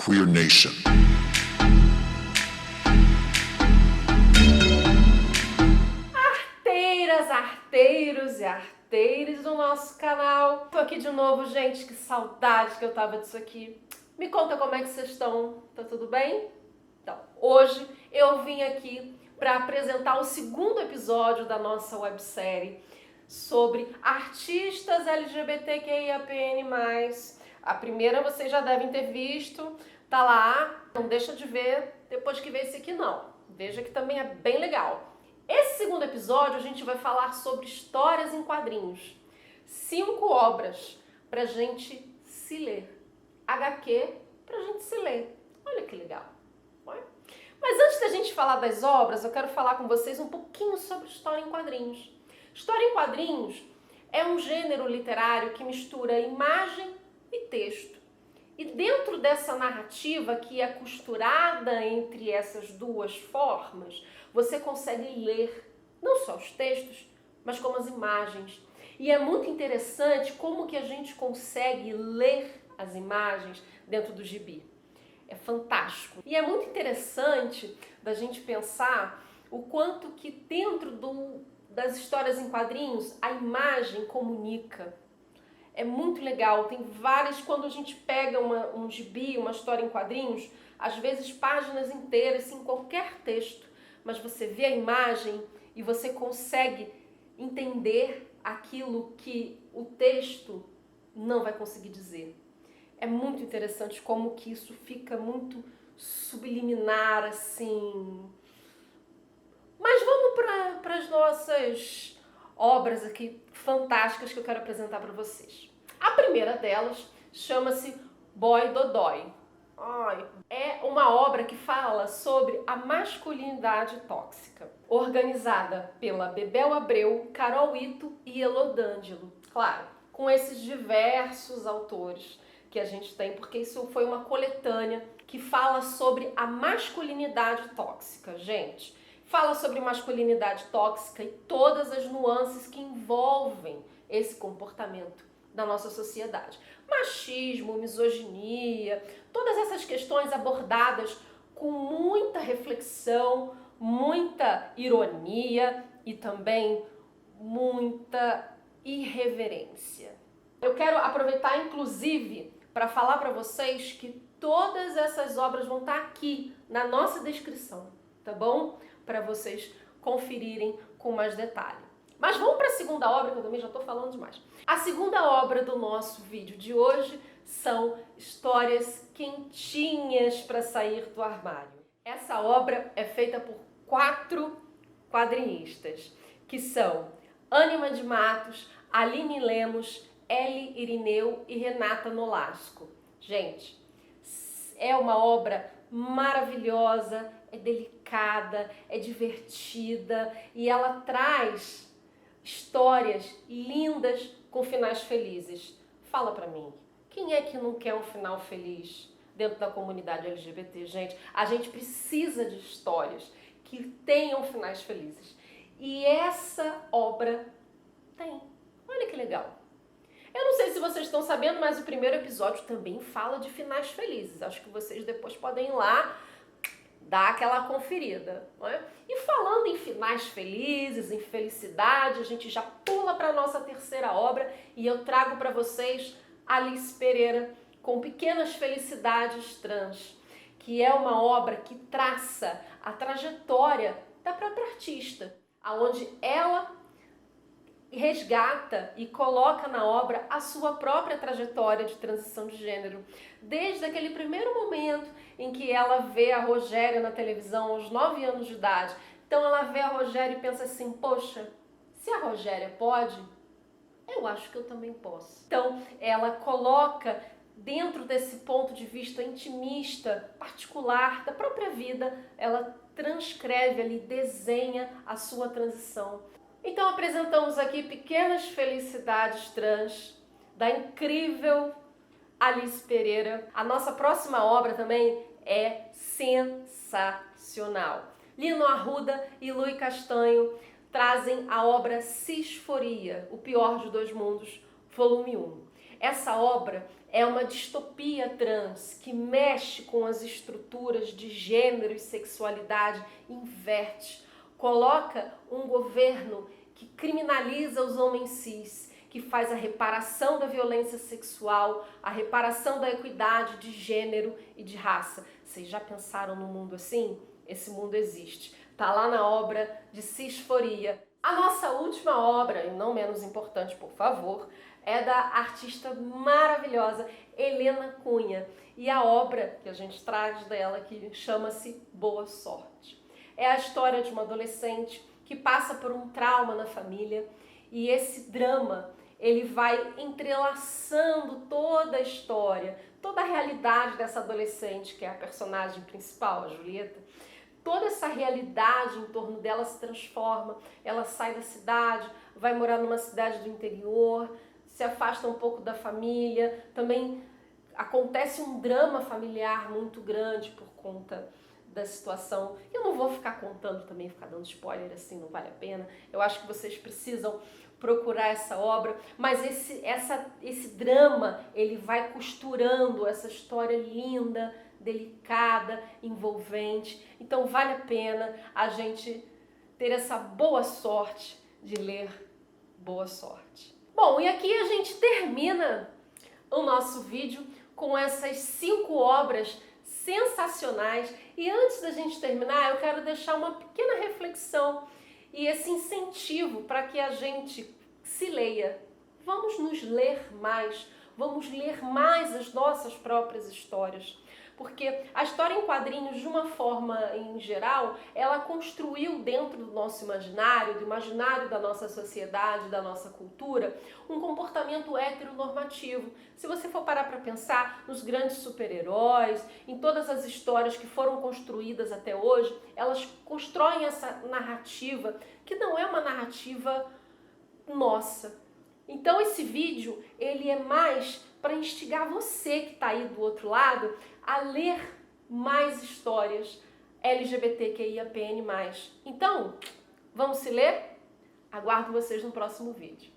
Queer Nation. Arteiros e arteiras do nosso canal. Tô aqui de novo, gente, que saudade que eu tava disso aqui. Me conta como é que vocês estão, tá tudo bem? Então, hoje eu vim aqui para apresentar o segundo episódio da nossa websérie sobre artistas LGBTQIAPN+. A primeira vocês já devem ter visto, tá lá, não deixa de ver depois que ver esse aqui não. Veja que também é bem legal. Esse segundo episódio a gente vai falar sobre histórias em quadrinhos. 5 obras pra gente se ler. HQ pra gente se ler. Olha que legal. Mas antes da gente falar das obras, eu quero falar com vocês um pouquinho sobre história em quadrinhos. História em quadrinhos é um gênero literário que mistura imagem e texto. E dentro dessa narrativa que é costurada entre essas duas formas, você consegue ler não só os textos, mas como as imagens. E é muito interessante como que a gente consegue ler as imagens dentro do gibi. É fantástico. E é muito interessante da gente pensar o quanto que dentro das histórias em quadrinhos a imagem comunica. É muito legal, tem várias, quando a gente pega um gibi, uma história em quadrinhos, às vezes páginas inteiras, sem qualquer texto, mas você vê a imagem e você consegue entender aquilo que o texto não vai conseguir dizer. É muito interessante como que isso fica muito subliminar, assim. Mas vamos para as nossas obras aqui fantásticas que eu quero apresentar para vocês. A primeira delas chama-se Boy Dodói. É uma obra que fala sobre a masculinidade tóxica, organizada pela Bebel Abreu, Carol Ito e Elodângelo. Claro, com esses diversos autores que a gente tem, porque isso foi uma coletânea que fala sobre a masculinidade tóxica, gente. Fala sobre masculinidade tóxica e todas as nuances que envolvem esse comportamento da nossa sociedade. Machismo, misoginia, todas essas questões abordadas com muita reflexão, muita ironia e também muita irreverência. Eu quero aproveitar, inclusive, para falar para vocês que todas essas obras vão estar aqui na nossa descrição, tá bom? Para vocês conferirem com mais detalhe. Mas vamos para a segunda obra, que eu também já estou falando demais. A segunda obra do nosso vídeo de hoje são histórias quentinhas para sair do armário. Essa obra é feita por 4 quadrinistas, que são Ânima de Matos, Aline Lemos, Eli Irineu e Renata Nolasco. Gente, é uma obra maravilhosa, é delicada, é divertida e ela traz histórias lindas com finais felizes. Fala pra mim, quem é que não quer um final feliz dentro da comunidade LGBT, gente? A gente precisa de histórias que tenham finais felizes. E essa obra tem. Olha que legal. Eu não sei se vocês estão sabendo, mas o primeiro episódio também fala de finais felizes. Acho que vocês depois podem ir lá dar aquela conferida, não é? E falando em finais felizes, em felicidade, a gente já pula para a nossa terceira obra e eu trago para vocês Alice Pereira com Pequenas Felicidades Trans, que é uma obra que traça a trajetória da própria artista, aonde ela resgata e coloca na obra a sua própria trajetória de transição de gênero. Desde aquele primeiro momento em que ela vê a Rogéria na televisão aos 9 anos de idade. Então ela vê a Rogéria e pensa assim, poxa, se a Rogéria pode, eu acho que eu também posso. Então ela coloca dentro desse ponto de vista intimista, particular da própria vida, ela transcreve ali, desenha a sua transição. Então apresentamos aqui Pequenas Felicidades Trans, da incrível Alice Pereira. A nossa próxima obra também é sensacional. Lino Arruda e Lui Castanho trazem a obra Cisforia, o pior de dois mundos, volume 1. Essa obra é uma distopia trans que mexe com as estruturas de gênero e sexualidade, inverte, coloca um governo que criminaliza os homens cis, que faz a reparação da violência sexual, a reparação da equidade de gênero e de raça. Vocês já pensaram num mundo assim? Esse mundo existe. Tá lá na obra de Cisforia. A nossa última obra, e não menos importante, por favor, é da artista maravilhosa Helena Cunha. E a obra que a gente traz dela aqui chama-se Boa Sorte. É a história de uma adolescente que passa por um trauma na família e esse drama ele vai entrelaçando toda a história, toda a realidade dessa adolescente, que é a personagem principal, a Julieta. Toda essa realidade em torno dela se transforma, ela sai da cidade, vai morar numa cidade do interior, se afasta um pouco da família, também acontece um drama familiar muito grande por conta da situação. Eu não vou ficar contando também, ficar dando spoiler assim, não vale a pena. Eu acho que vocês precisam procurar essa obra, mas esse drama, ele vai costurando essa história linda, delicada, envolvente. Então vale a pena a gente ter essa boa sorte de ler Boa Sorte. Bom, e aqui a gente termina o nosso vídeo com essas 5 obras sensacionais. E antes da gente terminar, eu quero deixar uma pequena reflexão e esse incentivo para que a gente se leia. Vamos nos ler mais, vamos ler mais as nossas próprias histórias. Porque a história em quadrinhos, de uma forma em geral, ela construiu dentro do nosso imaginário, do imaginário da nossa sociedade, da nossa cultura, um comportamento heteronormativo. Se você for parar para pensar nos grandes super-heróis, em todas as histórias que foram construídas até hoje, elas constroem essa narrativa que não é uma narrativa nossa. Então esse vídeo, ele é mais para instigar você que está aí do outro lado a ler mais histórias LGBTQIAPN+. Então, vamos se ler? Aguardo vocês no próximo vídeo.